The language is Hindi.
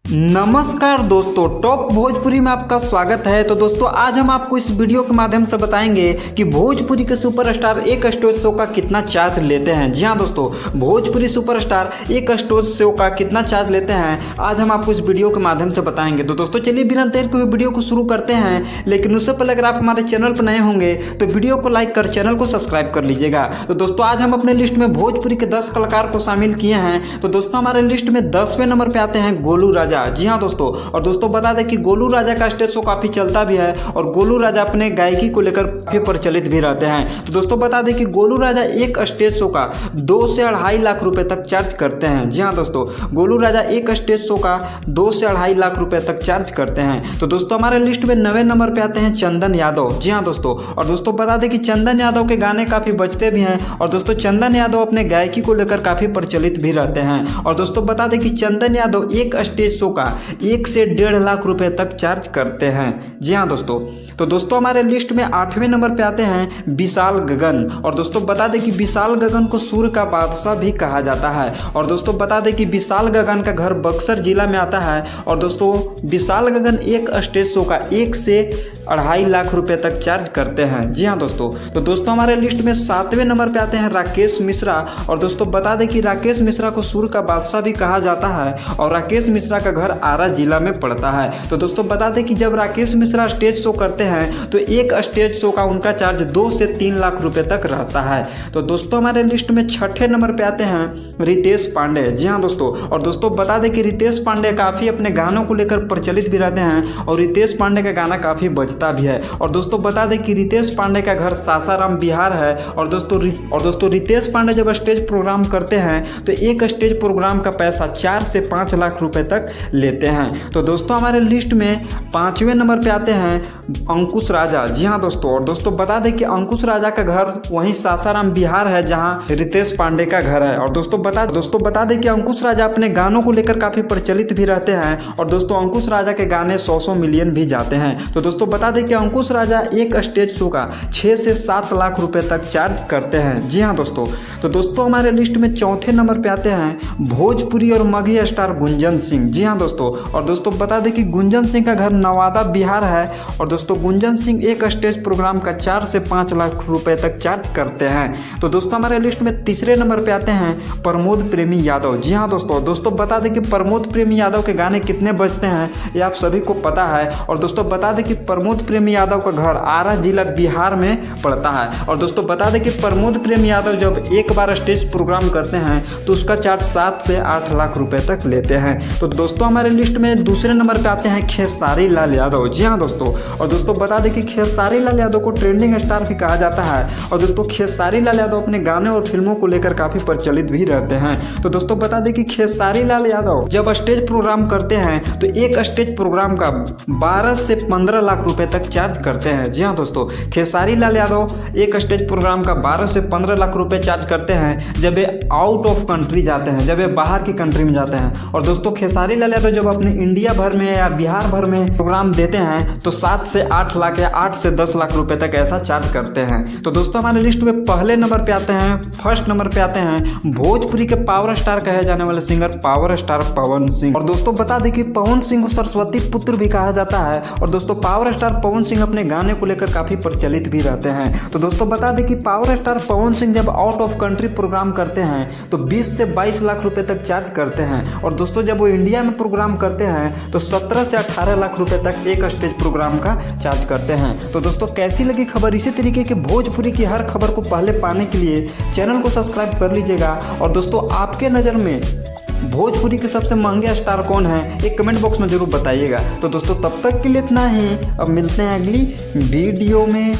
नमस्कार दोस्तों, टॉप भोजपुरी में आपका स्वागत है। तो दोस्तों आज हम आपको इस वीडियो के माध्यम से बताएंगे कि भोजपुरी के सुपरस्टार एक स्टेज शो का कितना चार्ज लेते हैं। जी हाँ दोस्तों, भोजपुरी सुपरस्टार एक स्टेज शो का कितना चार्ज लेते हैं आज हम आपको इस वीडियो के माध्यम से बताएंगे। तो दोस्तों चलिए बिना देर के वीडियो को शुरू करते हैं, लेकिन उससे पहले अगर आप हमारे चैनल पर नए होंगे तो वीडियो को लाइक कर चैनल को सब्सक्राइब कर लीजिएगा। तो दोस्तों आज हम अपने लिस्ट में भोजपुरी के 10 कलाकार को शामिल किए हैं। तो दोस्तों हमारे लिस्ट में 10वें नंबर पे आते हैं गोलू राजा। जी हाँ दोस्तों, और दोस्तों बता दें कि गोलू राजा का स्टेज शो काफी चलता भी है और गोलू राजा अपने गायकी को लेकर काफी प्रचलित भी रहते हैं। तो दोस्तों बता दें कि गोलू राजा एक स्टेज शो का 2 से 2.5 लाख रुपए तक चार्ज करते हैं। जी हाँ दोस्तों, गोलू राजा एक स्टेज शो का 2 से 2.5 लाख रुपए तक चार्ज करते हैं। तो दोस्तों हमारे लिस्ट में 9वें नंबर पे आते हैं चंदन यादव। जी हाँ दोस्तों, और दोस्तों बता दें कि चंदन यादव के गाने काफी बजते भी हैं और दोस्तों चंदन यादव अपने गायकी को लेकर काफी प्रचलित भी रहते हैं। और दोस्तों बता दें कि चंदन यादव एक स्टेज शो का 1 से 1.5 लाख रुपए तक चार्ज करते हैं। जी हाँ दोस्तों, तो दोस्तों हमारे लिस्ट में 8वें नंबर पे आते हैं विशाल गगन। और दोस्तों बता दें कि विशाल गगन को सुर का बादशाह भी कहा जाता है। और दोस्तों बता दें कि विशाल गगन का घर बक्सर जिला में आता है और दोस्तों विशाल गगन एक स्टेज शो का 1 से 2.5 लाख रुपए तक चार्ज करते हैं। जी हाँ दोस्तों, तो दोस्तों हमारे लिस्ट में 7वें नंबर पे आते हैं राकेश मिश्रा। और दोस्तों बता दें कि राकेश मिश्रा को सुर का बादशाह भी कहा जाता है और राकेश मिश्रा का घर आरा जिला में पड़ता है। तो दोस्तों बता दें कि जब राकेश मिश्रा स्टेज शो करते हैं तो एक स्टेज शो का उनका चार्ज 2 से 3 लाख रुपए तक रहता है। तो दोस्तों हमारे लिस्ट में 6ठे नंबर पे आते हैं रितेश पांडे। जी हाँ दोस्तों, और दोस्तों बता दें कि रितेश पांडे काफ़ी अपने गानों को लेकर प्रचलित भी रहते हैं और रितेश पांडे का गाना काफ़ी बजता भी है। और दोस्तों बता दें कि रितेश पांडे का घर सासाराम बिहार है। और दोस्तों रितेश पांडे जब स्टेज प्रोग्राम करते हैं तो एक स्टेज प्रोग्राम का पैसा 4 से 5 लाख रुपए तक लेते हैं। तो दोस्तों हमारे लिस्ट में 5वें नंबर पे आते हैं अंकुश राजा। जी हाँ दोस्तों, और दोस्तों बता दें कि अंकुश राजा का घर वहीं सासाराम बिहार है जहां रितेश पांडे का घर है। और दोस्तों बता दें कि अंकुश राजा अपने गानों को लेकर काफी प्रचलित भी रहते हैं और दोस्तों अंकुश राजा के गाने 100 मिलियन भी जाते हैं। तो दोस्तों बता दें कि अंकुश राजा एक स्टेज शो का 6 से 7 लाख रुपए तक चार्ज करते हैं। जी हाँ दोस्तों, तो दोस्तों हमारे लिस्ट में 4थे नंबर पे आते हैं भोजपुरी और मगही स्टार गुंजन सिंह। जी हाँ दोस्तों, और दोस्तों बता दें कि गुंजन सिंह का घर नवादा बिहार है और दोस्तों गुंजन सिंह एक स्टेज प्रोग्राम का 4 से 5 लाख रुपए तक चार्ज करते हैं। तो दोस्तों हमारे लिस्ट में तीसरे नंबर पे आते हैं प्रमोद प्रेमी यादव। जी हाँ दोस्तों बता दें कि प्रमोद प्रेमी यादव के गाने कितने बजते हैं ये आप सभी को पता है। और दोस्तों बता दें कि प्रमोद प्रेमी यादव का घर आरा जिला बिहार में पड़ता है। और दोस्तों बता दें कि प्रमोद प्रेमी यादव जब एक बार स्टेज प्रोग्राम करते हैं तो उसका चार्ज 7 से 8 लाख रुपए तक लेते हैं। तो दोस्तों हमारे लिस्ट में दूसरे नंबर पे आते हैं खेसारी लाल यादव। जी हाँ दोस्तों, और दोस्तों बता दें कि खेसारी लाल यादव को ट्रेंडिंग स्टार भी कहा जाता है और दोस्तों खेसारी लाल यादव अपने गाने और फिल्मों को लेकर काफी प्रचलित भी रहते हैं। तो दोस्तों बता दें कि खेसारी लाल यादव जब स्टेज प्रोग्राम करते हैं तो एक स्टेज प्रोग्राम का 12 से 15 लाख रुपए तक चार्ज करते हैं। जी हाँ दोस्तों, खेसारी लाल यादव एक स्टेज प्रोग्राम का 12 से 15 लाख रुपए चार्ज करते हैं जब ये आउट ऑफ कंट्री जाते हैं, जब ये बाहर की कंट्री में जाते हैं। और दोस्तों खेसारी लाल यादव जब अपने इंडिया भर में या बिहार भर में प्रोग्राम देते हैं तो 7 से 8 लाख या 8 से 10 लाख रुपए तक ऐसा चार्ज करते हैं। तो दोस्तों हमारे लिस्ट में पहले नंबर पे आते हैं, फर्स्ट नंबर पे आते हैं भोजपुरी के पावर स्टार कहे जाने वाले singer power star Pawan Singh. और दोस्तों बता दें कि पवन सिंह को सरस्वती पुत्र भी कहा जाता है और दोस्तों पावर स्टार पवन सिंह अपने गाने को लेकर काफी प्रचलित भी रहते हैं। तो दोस्तों बता दें कि पावर स्टार पवन सिंह जब आउट ऑफ कंट्री प्रोग्राम करते हैं तो 20 से 22 लाख रुपए तक चार्ज करते हैं। और दोस्तों जब वो इंडिया में प्रोग्राम करते हैं तो 17 से 18 लाख रुपए तक एक स्टेज प्रोग्राम का चार्ज करते हैं। तो दोस्तों कैसी लगी खबर? इसी तरीके के भोजपुरी की हर खबर को पहले पाने के लिए चैनल को सब्सक्राइब कर लीजिएगा। और दोस्तों आपके नज़र में भोजपुरी के सबसे महंगे स्टार कौन है एक कमेंट बॉक्स में जरूर बताइएगा। तो दोस्तों तब तक के लिए इतना ही, अब मिलते हैं अगली वीडियो में।